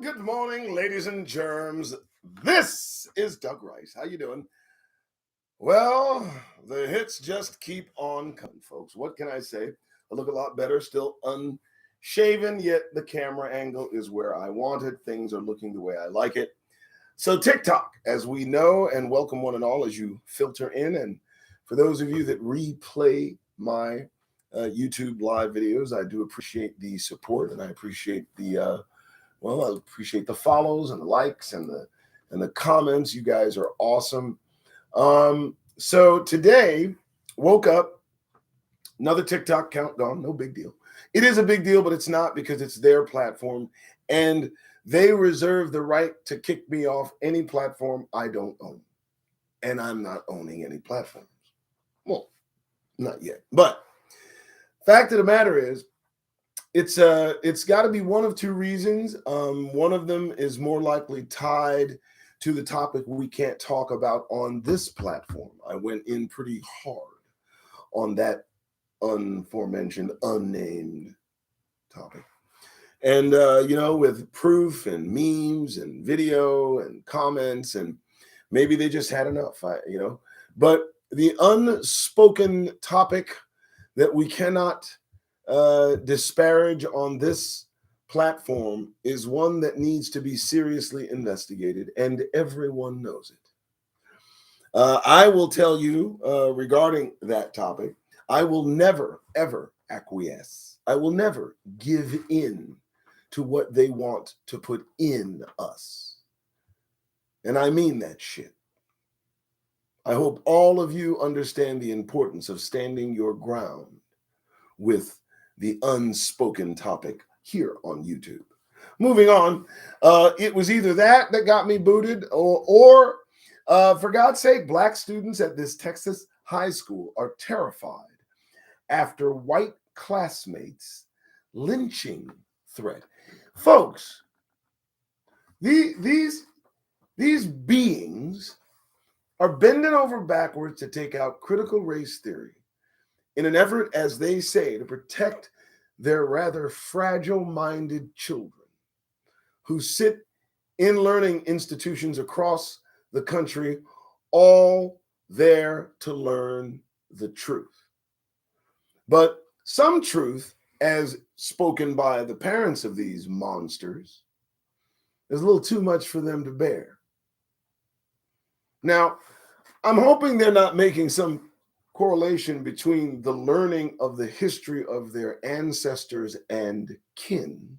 Good morning, ladies and germs. This is Doug Rice. How you doing? Well, the hits just keep on coming, folks. What can I say? I look a lot better, still unshaven, yet the camera angle is where I want it. Things are looking the way I like it. So TikTok, as we know, and welcome one and all as you filter in. And for those of you that replay my YouTube live videos, I do appreciate the support, and I appreciate I appreciate the follows and the likes and the comments. You guys are awesome. So today, woke up, another TikTok count gone. No big deal. It is a big deal, but it's not because it's their platform, and they reserve the right to kick me off any platform I don't own, and I'm not owning any platforms. Well, not yet, but fact of the matter is, it's got to be one of two reasons. One of them is more likely tied to the topic we can't talk about on this platform. I went in pretty hard on that aforementioned unnamed topic. And with proof and memes and video and comments, and maybe they just had enough, but the unspoken topic that we cannot disparage on this platform is one that needs to be seriously investigated, and everyone knows it. I will tell you regarding that topic, I will never, ever acquiesce. I will never give in to what they want to put in us. And I mean that shit. I hope all of you understand the importance of standing your ground with the unspoken topic here on YouTube. Moving on, it was either that got me booted, or for God's sake, black students at this Texas high school are terrified after white classmates lynching threat. Folks, these beings are bending over backwards to take out critical race theory in an effort, as they say, to protect their rather fragile-minded children who sit in learning institutions across the country, all there to learn the truth. But some truth, as spoken by the parents of these monsters, is a little too much for them to bear. Now, I'm hoping they're not making some correlation between the learning of the history of their ancestors and kin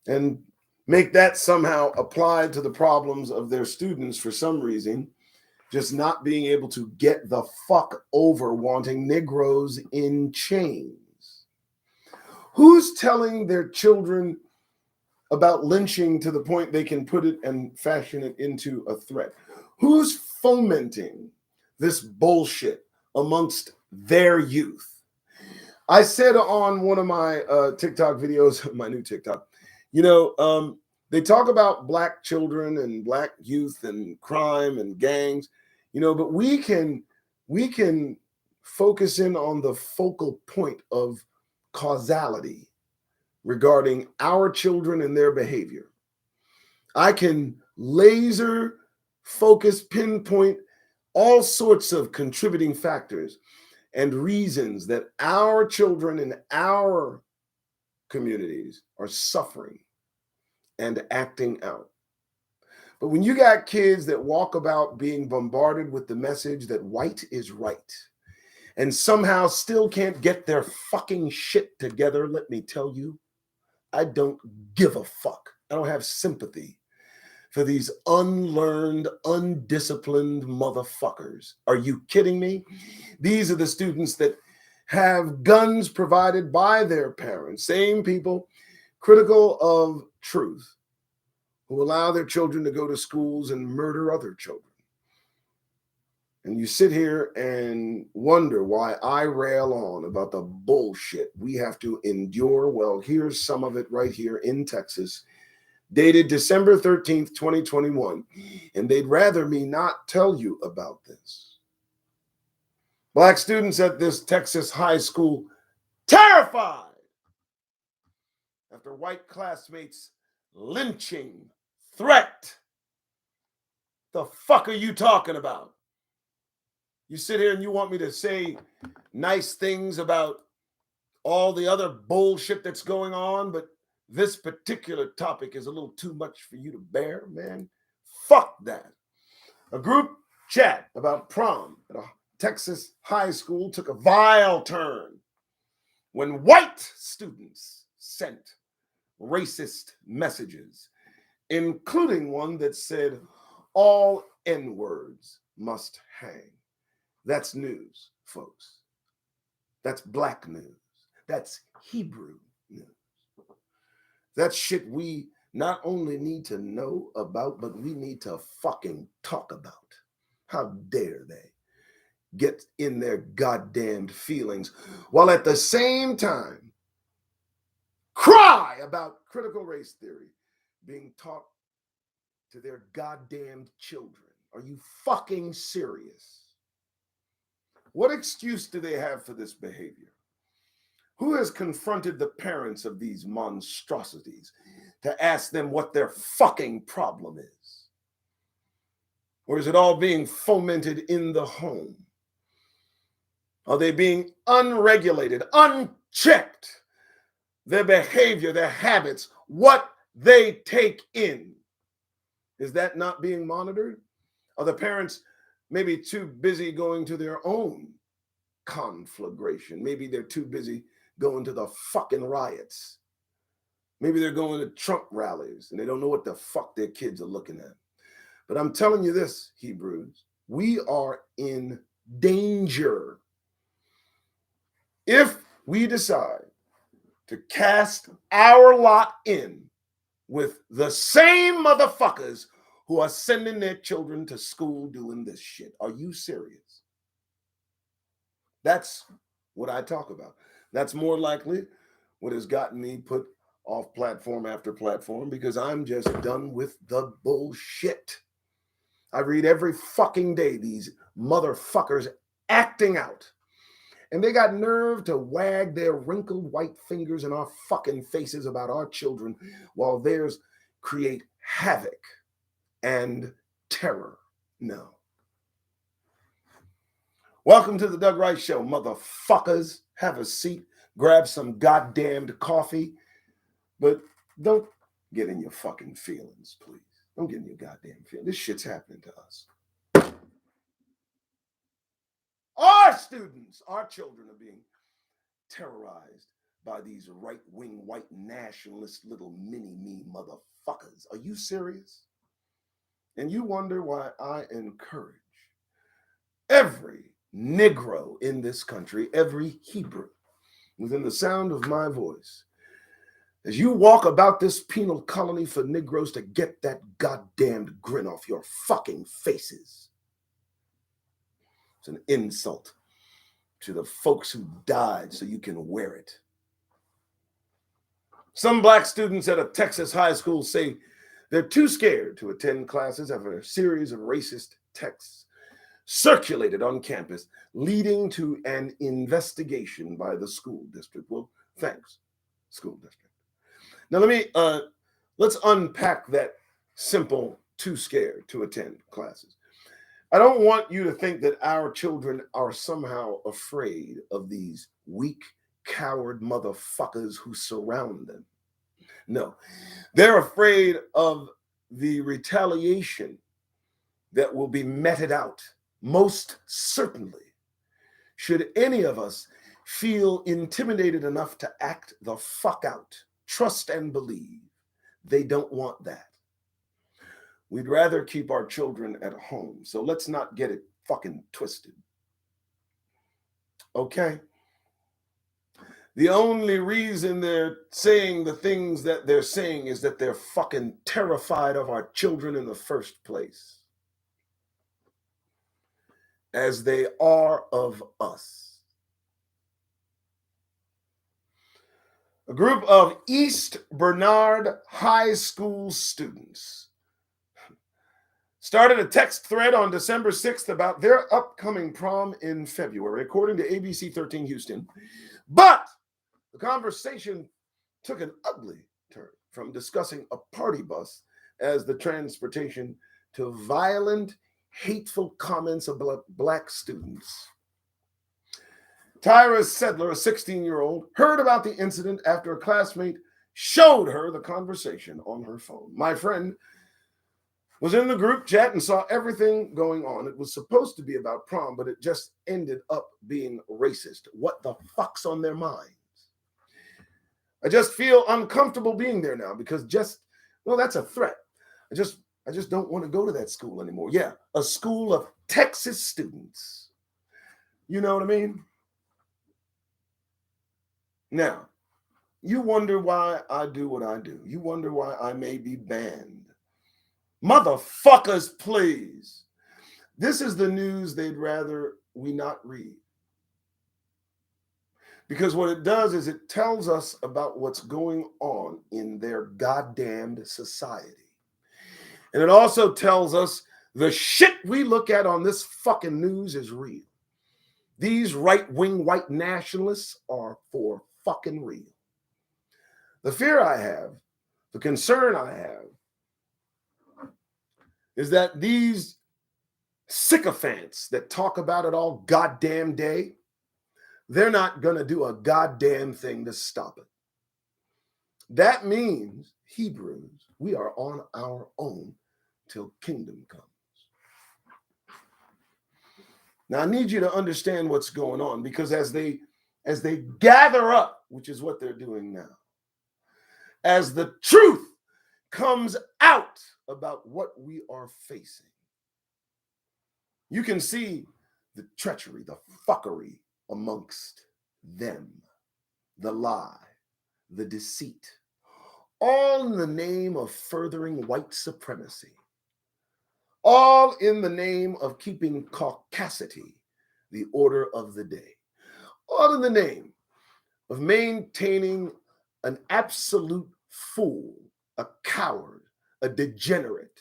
and make that somehow applied to the problems of their students for some reason, just not being able to get the fuck over wanting Negroes in chains. Who's telling their children about lynching to the point they can put it and fashion it into a threat? Who's fomenting this bullshit amongst their youth? I said on one of my TikTok videos, my new TikTok, they talk about black children and black youth and crime and gangs, but we can focus in on the focal point of causality regarding our children and their behavior. I can laser focus, pinpoint all sorts of contributing factors and reasons that our children in our communities are suffering and acting out. But when you got kids that walk about being bombarded with the message that white is right and somehow still can't get their fucking shit together, let me tell you, I don't give a fuck. I don't have sympathy for these unlearned, undisciplined motherfuckers. Are you kidding me? These are the students that have guns provided by their parents, same people critical of truth, who allow their children to go to schools and murder other children. And you sit here and wonder why I rail on about the bullshit we have to endure. Well, here's some of it right here in Texas, dated December 13th, 2021. And they'd rather me not tell you about this. Black students at this Texas high school terrified after white classmates lynching, threat. The fuck are you talking about? You sit here and you want me to say nice things about all the other bullshit that's going on, but this particular topic is a little too much for you to bear, man. Fuck that. A group chat about prom at a Texas high school took a vile turn when white students sent racist messages, including one that said all N-words must hang. That's news, folks. That's black news. That's Hebrew news. That's shit we not only need to know about, but we need to fucking talk about. How dare they get in their goddamned feelings while at the same time cry about critical race theory being taught to their goddamned children. Are you fucking serious? What excuse do they have for this behavior? Who has confronted the parents of these monstrosities to ask them what their fucking problem is? Or is it all being fomented in the home? Are they being unregulated, unchecked? Their behavior, their habits, what they take in, is that not being monitored? Are the parents maybe too busy going to their own conflagration? Maybe they're too busy going to the fucking riots. Maybe they're going to Trump rallies and they don't know what the fuck their kids are looking at. But I'm telling you this, Hebrews, we are in danger if we decide to cast our lot in with the same motherfuckers who are sending their children to school doing this shit. Are you serious? That's what I talk about. That's more likely what has gotten me put off platform after platform, because I'm just done with the bullshit. I read every fucking day these motherfuckers acting out. And they got nerve to wag their wrinkled white fingers in our fucking faces about our children while theirs create havoc and terror. No. Welcome to the Doug Rice Show, motherfuckers. Have a seat, grab some goddamned coffee, but don't get in your fucking feelings, please. Don't get in your goddamn feelings. This shit's happening to us. Our students, our children are being terrorized by these right-wing white nationalist little mini-me motherfuckers. Are you serious? And you wonder why I encourage every Negro in this country, every Hebrew within the sound of my voice, as you walk about this penal colony for Negroes, to get that goddamned grin off your fucking faces. It's an insult to the folks who died so you can wear it. Some black students at a Texas high school say they're too scared to attend classes after a series of racist texts circulated on campus, leading to an investigation by the school district. Well, thanks, school district. Now let's unpack that simple too scared to attend classes. I don't want you to think that our children are somehow afraid of these weak, coward motherfuckers who surround them. No, they're afraid of the retaliation that will be meted out, most certainly, should any of us feel intimidated enough to act the fuck out. Trust and believe. They don't want that. We'd rather keep our children at home. So let's not get it fucking twisted. Okay? The only reason they're saying the things that they're saying is that they're fucking terrified of our children in the first place, as they are of us. A group of East Bernard High School students started a text thread on December 6th about their upcoming prom in February, according to ABC 13 Houston. But the conversation took an ugly turn from discussing a party bus as the transportation to violent, hateful comments about black students. Tyra Sedler, a 16-year-old, heard about the incident after a classmate showed her the conversation on her phone. My friend was in the group chat and saw everything going on. It was supposed to be about prom, but it just ended up being racist. What the fuck's on their minds? I just feel uncomfortable being there now because that's a threat. I just don't want to go to that school anymore. Yeah, a school of Texas students. You know what I mean? Now, you wonder why I do what I do. You wonder why I may be banned. Motherfuckers, please. This is the news they'd rather we not read. Because what it does is it tells us about what's going on in their goddamned society. And it also tells us the shit we look at on this fucking news is real. These right-wing white nationalists are for fucking real. The fear I have, the concern I have, is that these sycophants that talk about it all goddamn day, they're not going to do a goddamn thing to stop it. That means, Hebrews, we are on our own till kingdom comes. Now, I need you to understand what's going on, because as they gather up, which is what they're doing now, as the truth comes out about what we are facing, you can see the treachery, the fuckery amongst them, the lie, the deceit, all in the name of furthering white supremacy, all in the name of keeping caucasity the order of the day, all in the name of maintaining an absolute fool, a coward, a degenerate,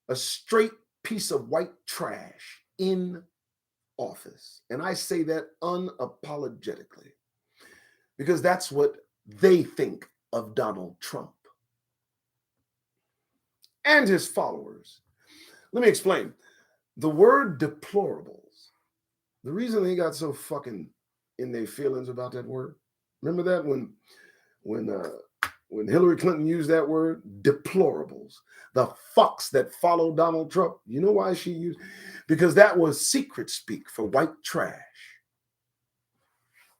a straight piece of white trash in office. And I say that unapologetically, because that's what they think of Donald Trump and his followers. Let me explain. The word deplorables, the reason they got so fucking in their feelings about that word, remember that when Hillary Clinton used that word, deplorables, the fucks that follow Donald Trump, you know why she used? Because that was secret speak for white trash.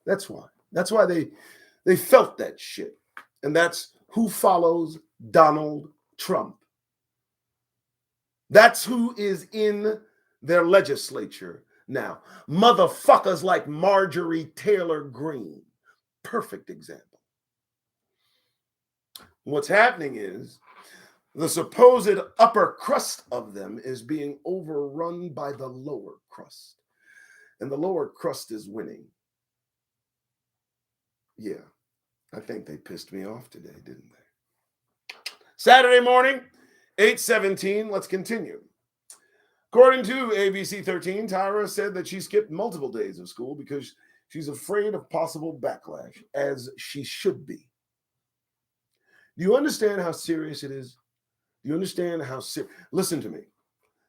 That's why. That's why they felt that shit. And that's who follows Donald Trump. That's who is in their legislature now. Motherfuckers like Marjorie Taylor Greene. Perfect example. What's happening is the supposed upper crust of them is being overrun by the lower crust. And the lower crust is winning. Yeah, I think they pissed me off today, didn't they? Saturday morning, 8:17. Let's continue. According to ABC 13, Tyra said that she skipped multiple days of school because she's afraid of possible backlash, as she should be. Do you understand how serious it is? Do you understand how serious? Listen to me.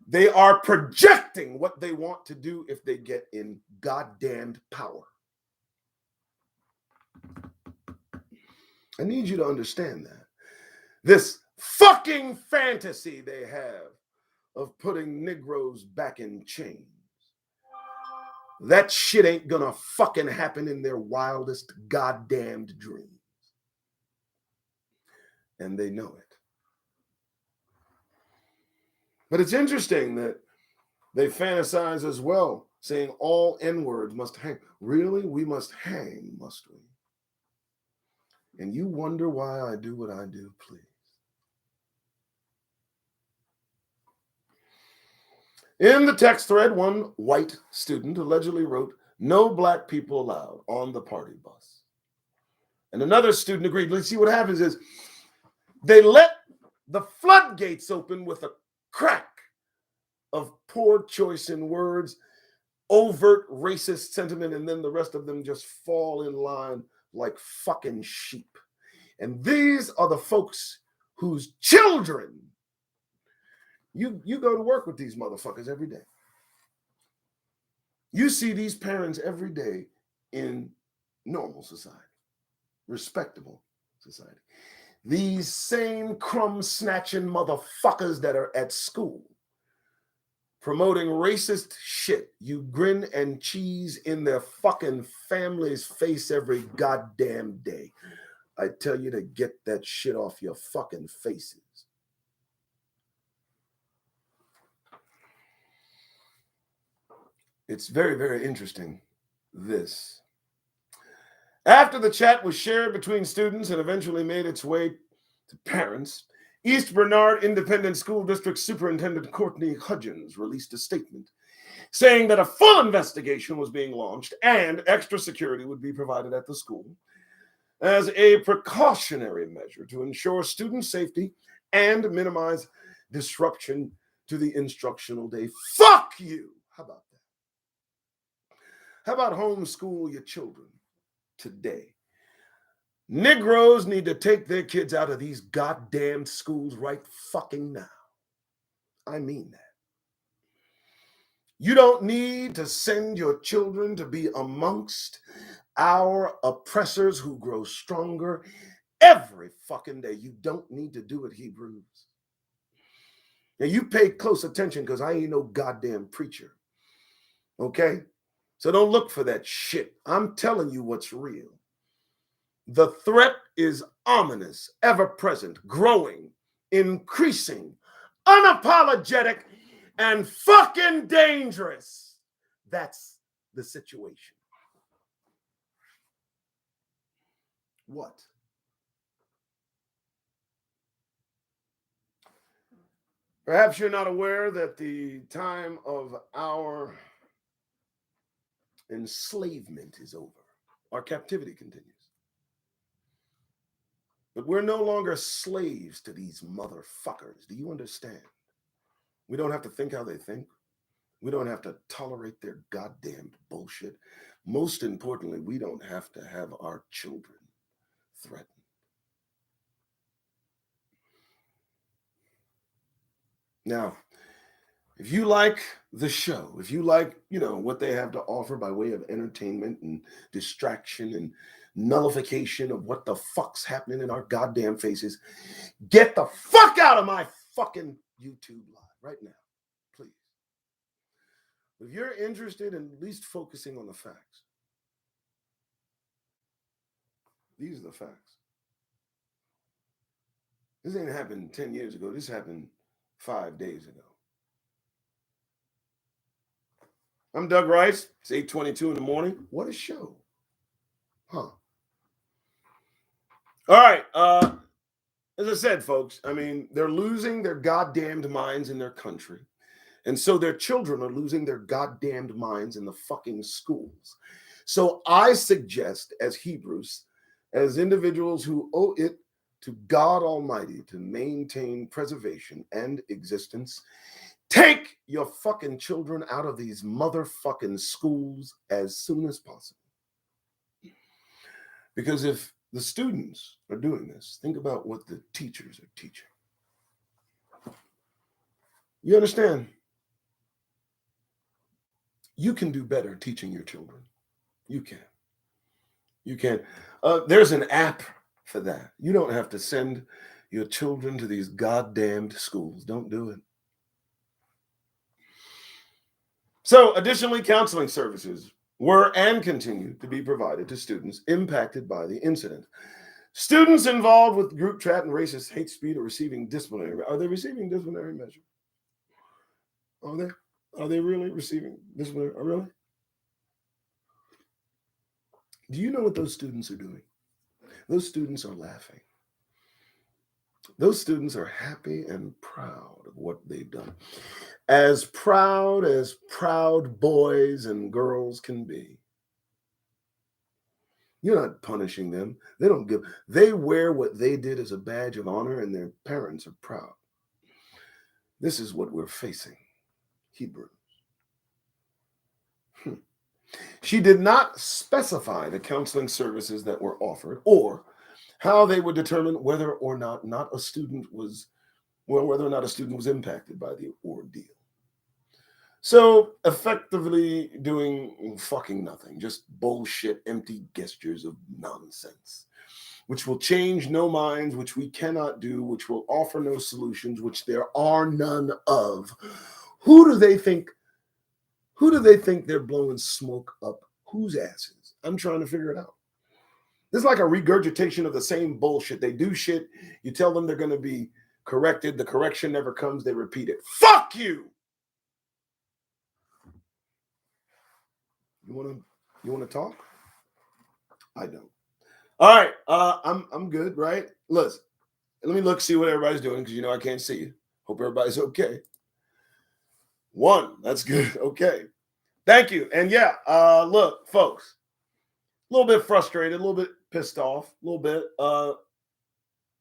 They are projecting what they want to do if they get in goddamned power. I need you to understand that. This fucking fantasy they have of putting Negroes back in chains, that shit ain't gonna fucking happen in their wildest goddamned dreams. And they know it. But it's interesting that they fantasize as well, saying all N-words must hang. Really? We must hang, must we? And you wonder why I do what I do, please. In the text thread, one white student allegedly wrote, "No black people allowed on the party bus." And another student agreed. Let's see what happens is they let the floodgates open with a crack of poor choice in words, overt racist sentiment, and then the rest of them just fall in line like fucking sheep. And these are the folks whose children you go to work with these motherfuckers every day. You see these parents every day in normal society, respectable society. These same crumb snatching motherfuckers that are at school promoting racist shit, you grin and cheese in their fucking family's face every goddamn day. I tell you to get that shit off your fucking faces. It's very, very interesting, this. After the chat was shared between students and eventually made its way to parents, East Bernard Independent School District Superintendent Courtney Hudgens released a statement saying that a full investigation was being launched and extra security would be provided at the school as a precautionary measure to ensure student safety and minimize disruption to the instructional day. Fuck you! How about that? How about homeschool your children today? Negroes need to take their kids out of these goddamn schools right fucking now. I mean that. You don't need to send your children to be amongst our oppressors who grow stronger every fucking day. You don't need to do it, Hebrews. Now, you pay close attention because I ain't no goddamn preacher. Okay? So don't look for that shit. I'm telling you what's real. The threat is ominous, ever present, growing, increasing, unapologetic, and fucking dangerous. That's the situation. What? Perhaps you're not aware that the time of our enslavement is over. Our captivity continues. But we're no longer slaves to these motherfuckers. Do you understand? We don't have to think how they think. We don't have to tolerate their goddamn bullshit. Most importantly, we don't have to have our children threatened. Now, if you like the show, if you like, what they have to offer by way of entertainment and distraction and nullification of what the fuck's happening in our goddamn faces, get the fuck out of my fucking YouTube live right now, please. If you're interested in at least focusing on the facts, these are the facts. This ain't happened 10 years ago. This happened 5 days ago. I'm Doug Rice. It's 8:22 in the morning. What a show. Huh. All right. As I said, folks, they're losing their goddamned minds in their country. And so their children are losing their goddamned minds in the fucking schools. So I suggest, as Hebrews, as individuals who owe it to God Almighty to maintain preservation and existence, take your fucking children out of these motherfucking schools as soon as possible. Because if the students are doing this, think about what the teachers are teaching. You understand? You can do better teaching your children. You can. You can. There's an app for that. You don't have to send your children to these goddamned schools. Don't do it. So, additionally, counseling services were and continue to be provided to students impacted by the incident. Students involved with group chat and racist hate speech are receiving disciplinary. Are they receiving disciplinary measure? Are they? Are they really receiving disciplinary? Really? Do you know what those students are doing? Those students are laughing. Those students are happy and proud of what they've done. As proud boys and girls can be. You're not punishing them. They wear what they did as a badge of honor, and their parents are proud. This is what we're facing, Hebrews. She did not specify the counseling services that were offered or how they would determine whether or not a student was, well, whether or not a student was impacted by the ordeal. So effectively doing fucking nothing, just bullshit, empty gestures of nonsense, which will change no minds, which we cannot do, which will offer no solutions, which there are none of. Who do they think? Who do they think they're blowing smoke up whose asses? I'm trying to figure it out. This is like a regurgitation of the same bullshit. They do shit. You tell them they're going to be corrected. The correction never comes. They repeat it. Fuck you. You want to talk? I don't. All right. I'm good, right? Listen, let me see what everybody's doing because I can't see you. Hope everybody's okay. 1. That's good. Okay. Thank you. And yeah, look, folks, a little bit frustrated, a little bit pissed off, a little bit.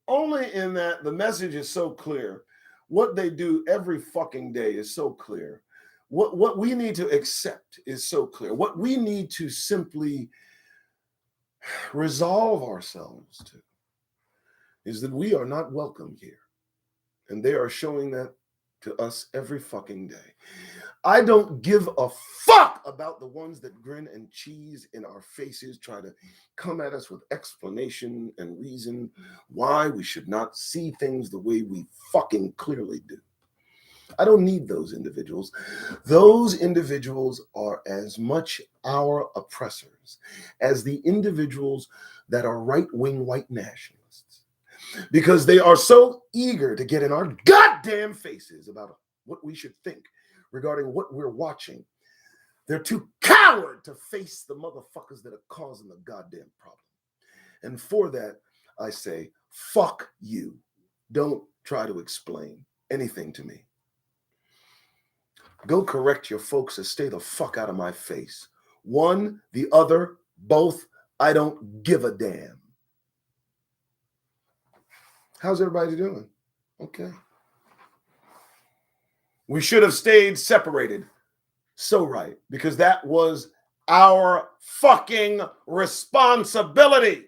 Only in that the message is so clear. What they do every fucking day is so clear. What we need to accept is so clear. What we need to simply resolve ourselves to is that we are not welcome here. And they are showing that to us every fucking day. I don't give a fuck about the ones that grin and cheese in our faces, try to come at us with explanation and reason why we should not see things the way we fucking clearly do. I don't need those individuals. Those individuals are as much our oppressors as the individuals that are right-wing white nationalists, because they are so eager to get in our goddamn faces about what we should think regarding what we're watching. They're too coward to face the motherfuckers that are causing the goddamn problem. And for that, I say, fuck you. Don't try to explain anything to me. Go correct your folks and stay the fuck out of my face. One, the other, both, I don't give a damn. How's everybody doing? Okay. We should have stayed separated. So right, because that was our fucking responsibility.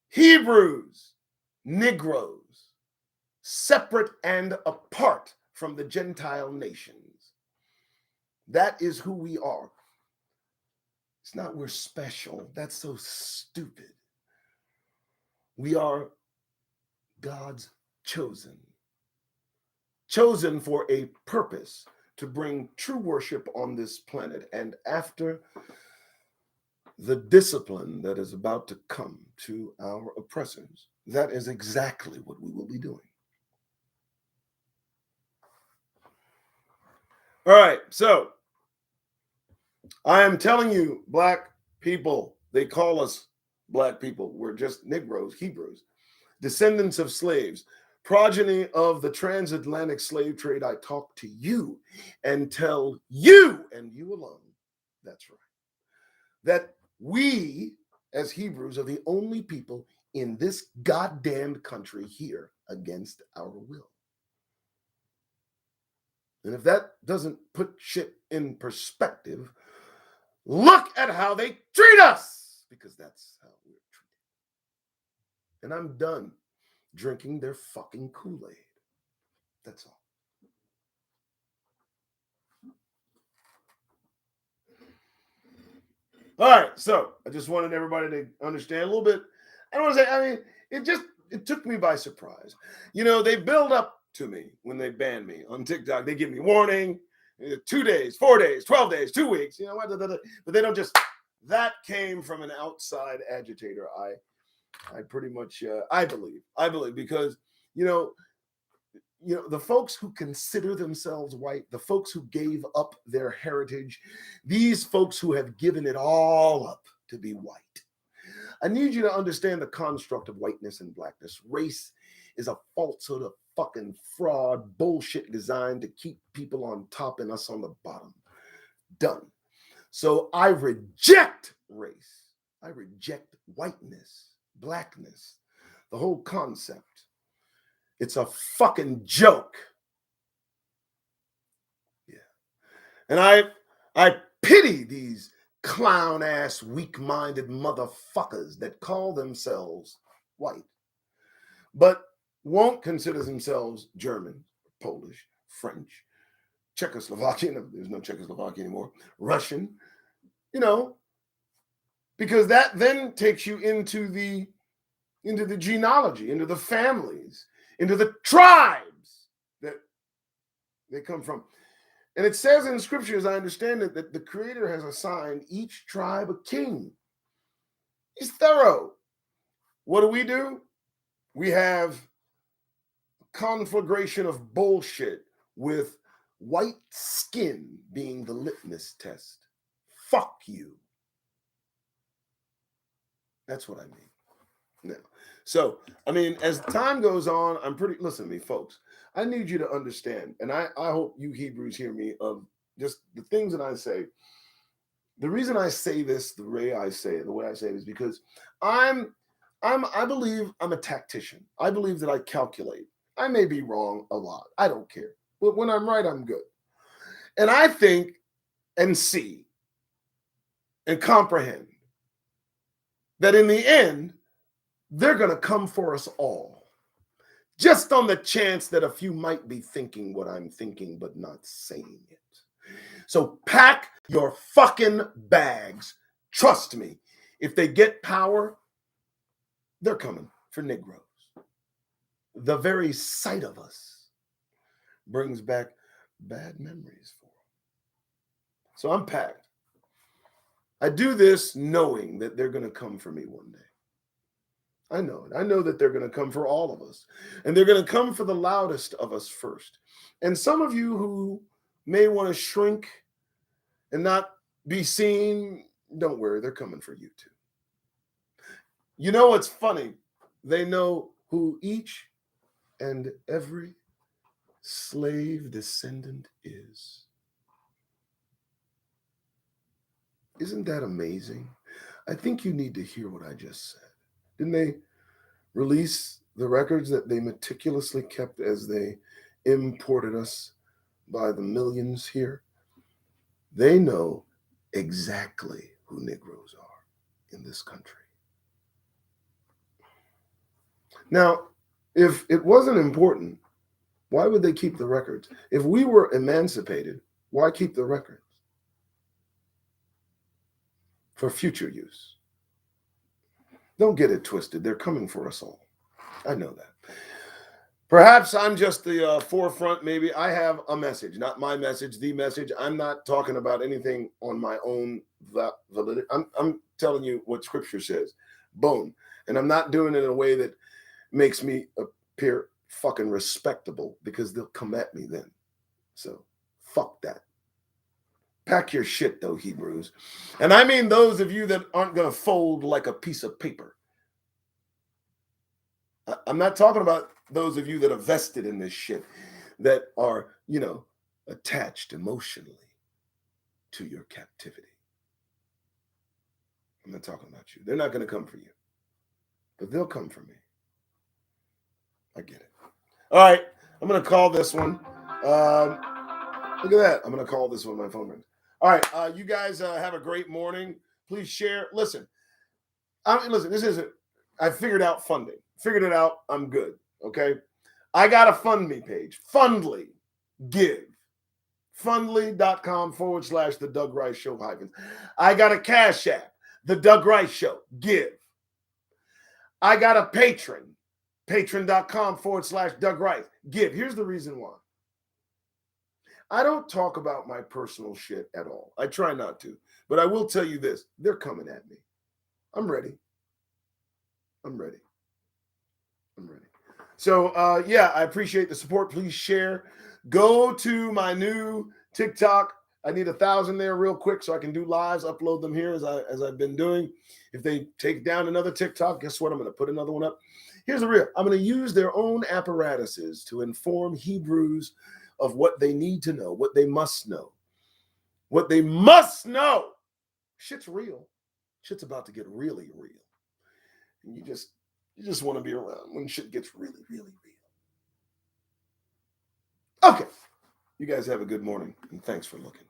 Hebrews, Negroes, separate and apart from the Gentile nations. That is who we are. It's not we're special. That's so stupid. We are God's chosen for a purpose, to bring true worship on this planet. And after the discipline that is about to come to our oppressors, that is exactly what we will be doing. All right, so I am telling you, black people, they call us black people. We're just Negroes, Hebrews, descendants of slaves, progeny of the transatlantic slave trade. I talk to you and tell you, and you alone, that's right, that we as Hebrews are the only people in this goddamn country here against our will. And if that doesn't put shit in perspective, look at how they treat us, because that's how we're treated. And I'm done drinking their fucking Kool-Aid. That's all. All right, so I just wanted everybody to understand a little bit. I don't want to say, I mean, it took me by surprise. They build up to me when they ban me on TikTok. They give me warning, 2 days, 4 days, 12 days, 2 weeks, but they don't just, that came from an outside agitator. I pretty much, I believe, because, the folks who consider themselves white, the folks who gave up their heritage, these folks who have given it all up to be white. I need you to understand the construct of whiteness and blackness. Race is a falsehood, a fucking fraud, bullshit designed to keep people on top and us on the bottom. Done. So I reject race. I reject whiteness, blackness, the whole concept. It's a fucking joke. Yeah. And I pity these clown-ass, weak-minded motherfuckers that call themselves white, but won't consider themselves German, Polish, French, Czechoslovakian, there's no Czechoslovakia anymore, Russian, because that then takes you into the genealogy, into the families, into the tribes that they come from. And it says in scripture, as I understand it, that the Creator has assigned each tribe a king. He's thorough. What do? We have a conflagration of bullshit with white skin being the litmus test. Fuck you. That's what I mean. Now, so, as time goes on, listen to me, folks. I need you to understand, and I hope you Hebrews hear me, of just the things that I say. The reason I say this the way I say it is because I believe I'm a tactician. I believe that I calculate. I may be wrong a lot. I don't care. But when I'm right, I'm good. And I think and see and comprehend that in the end, they're going to come for us all. Just on the chance that a few might be thinking what I'm thinking, but not saying it. So pack your fucking bags. Trust me, if they get power, they're coming for Negroes. The very sight of us brings back bad memories for them. So I'm packed. I do this knowing that they're going to come for me one day. I know it. I know that they're going to come for all of us. And they're going to come for the loudest of us first. And some of you who may want to shrink and not be seen, don't worry, they're coming for you too. You know what's funny? They know who each and every slave descendant is. Isn't that amazing? I think you need to hear what I just said. Didn't they release the records that they meticulously kept as they imported us by the millions here? They know exactly who Negroes are in this country. Now, if it wasn't important, why would they keep the records? If we were emancipated, why keep the records? For future use. Don't get it twisted. They're coming for us all. I know that. Perhaps I'm just the forefront. Maybe I have a message, not my message, the message. I'm not talking about anything on my own validity. I'm telling you what scripture says. Boom. And I'm not doing it in a way that makes me appear fucking respectable, because they'll come at me then. So fuck that. Pack your shit though, Hebrews. And I mean those of you that aren't going to fold like a piece of paper. I'm not talking about those of you that are vested in this shit, that are, attached emotionally to your captivity. I'm not talking about you. They're not going to come for you, but they'll come for me. I get it. All right. I'm going to call this one. Look at that. I'm going to call this one. My phone rings. All right. You guys have a great morning. Please share. Listen, this isn't, I figured out funding. Figured it out. I'm good. Okay. I got a Fund Me page. Fundly. Give. Fundly.com/the Doug Rice Show hyphens. I got a Cash App. The Doug Rice Show. Give. I got a Patreon. Patreon.com/Doug Rice. Give. Here's the reason why. I don't talk about my personal shit at all. I try not to. But I will tell you this. They're coming at me. I'm ready. So, I appreciate the support. Please share. Go to my new TikTok. I need 1,000 there real quick so I can do lives, upload them here as I've been doing. If they take down another TikTok, guess what? I'm going to put another one up. Here's the real. I'm going to use their own apparatuses to inform Hebrews of what they need to know, what they must know. What they must know. Shit's real. Shit's about to get really real. And you just want to be around when shit gets really, really real. Okay. You guys have a good morning, and thanks for looking.